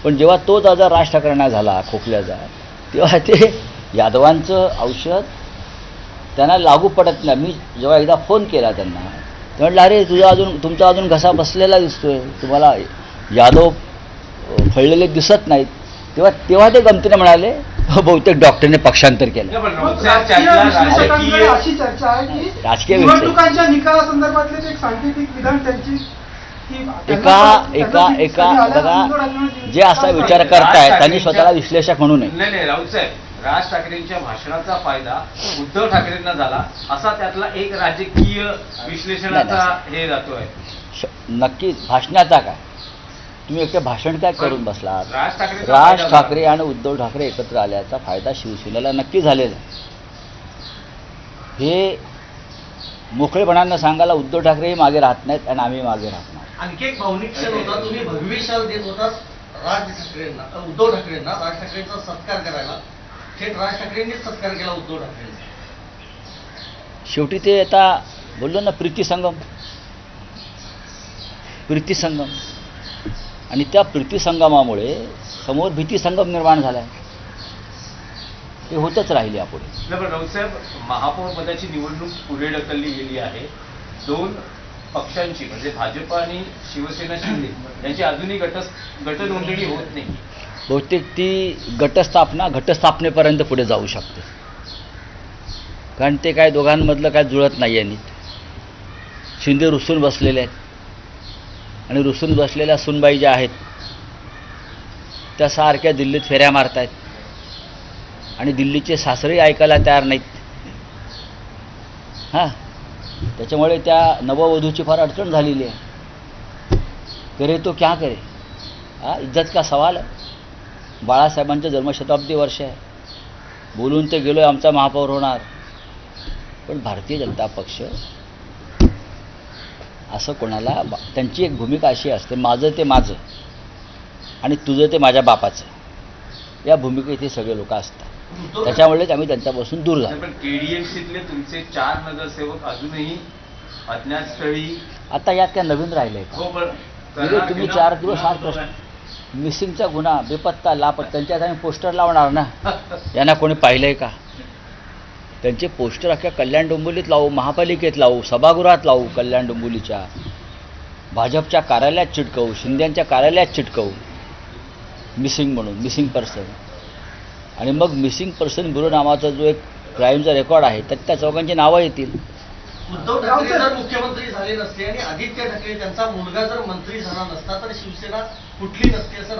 पण जेव्हा तोच आजार राज ठाकरेंना झाला खोकल्याचा, तेव्हा ते यादवांचं औषध त्यांना लागू पडत नाही. मी जेव्हा एकदा फोन केला त्यांना, ते म्हटलं अरे तुमचा अजून घसा बसलेला दिसतोय, तुम्हाला यादव फळलेले दिसत नाहीत. तेव्हा ते गमतीने म्हणाले बहुतेक डॉक्टरने पक्षांतर केलं. अशी चर्चा आहे की राजकीय निवडणुकांच्या निकालासंदर्भातले एक सांकेतिक विधान त्यांची एका बघा, जे असा विचार करतायत त्यांनी स्वतःला विश्लेषक म्हणू नये. नाही राऊत साहेब, राज ठाकरेंच्या भाषणाचा फायदा उद्धव ठाकरेंना झाला असा त्यातला एक राजकीय विश्लेषणाचा हे जातोय. नक्कीच भाषणाचा काय, तुम्ही एकटे भाषण काय करून बसलात. राज ठाकरे आणि उद्धव ठाकरे एकत्र आल्याचा फायदा शिवसेनेला नक्की झालेला. हे मोकळेपणानं सांगायला उद्धव ठाकरेही मागे राहत नाहीत आणि आम्ही मागे राहत नाही. आणखी एक भावनिक क्षण होता, तुम्ही भगवी शाल देत होता राज ठाकरेंना, उद्धव ठाकरेंना राज ठाकरेंचा सत्कार करायला. थेट राज ठाकरेंनीच सत्कार केला उद्धव ठाकरेंचा. शेवटी ते आता बोललो ना, प्रीतिसंगम आणि त्या प्रीतिसंगमामुळे समोर भीतिसंगम निर्माण झाला आहे. ते होतच राहिले यापुढे. पण राऊतसाहेब, महापौर पदाची निवडणूक पुढे ढकलली गेली आहे. दोन पक्षांची म्हणजे भाजप आणि शिवसेना शिंदे यांची अजूनही गट नोंदणी होत नाही. बहुतेक ती घटस्थापनेपर्यंत पुढे जाऊ शकते, कारण ते काय दोघांमधलं काय जुळत नाही आहे नीट. शिंदे रुसून बसलेले आहेत आणि रुसून बसलेल्या सुनबाई ज्या आहेत त्या सारख्या दिल्लीत फेऱ्या मारत आहेत आणि दिल्लीचे सासरेही ऐकायला तयार नाहीत. त्याच्यामुळे त्या नववधूची फार अडचण झालेली आहे. करे तो क्या करे, इज्जत का सवाल आहे. बाळासाहेबांचं जन्मशताब्दी वर्ष आहे, बोलून ते गेलो आमचा महापौर होणार. पण भारतीय जनता पक्ष असं कोणाला, त्यांची एक भूमिका अशी असते, माझं ते माझं आणि तुझं ते माझ्या बापाचं, या भूमिकेत हे सगळे लोक असतात. त्याच्यामुळेच आम्ही त्यांच्यापासून दूर झालो. पण केडीएमसीतले तुमचे 4 नगरसेवक अजूनही अज्ञात स्थळी. आता यात काय नवीन राहिलंय का? तुम्ही 4 दिवस 7 प्रश्न मिसिंगचा गुन्हा, बेपत्ता, लापत्ता, त्यांच्यात आम्ही पोस्टर लावणार ना. यांना कोणी पाहिलंय का? त्यांचे पोस्टर अख्ख्या कल्याण डोंबिवलीत लावू, महापालिकेत लावू, सभागृहात लावू, कल्याण डोंबिवलीच्या भाजपच्या कार्यालयात चिटकवू, शिंद्यांच्या कार्यालयात चिटकवू, मिसिंग म्हणून, मिसिंग पर्सन. आणि मग मिसिंग पर्सन ब्युरो नावाचा जो एक क्राईमचा रेकॉर्ड आहे त्यात त्या चौघांची नावं येतील. उद्धव ठाकरे जर मुख्यमंत्री झाले नसते आणि आदित्य ठाकरे त्यांचा मुलगा जर मंत्री झाला नसता तर शिवसेना कुठली नसते असं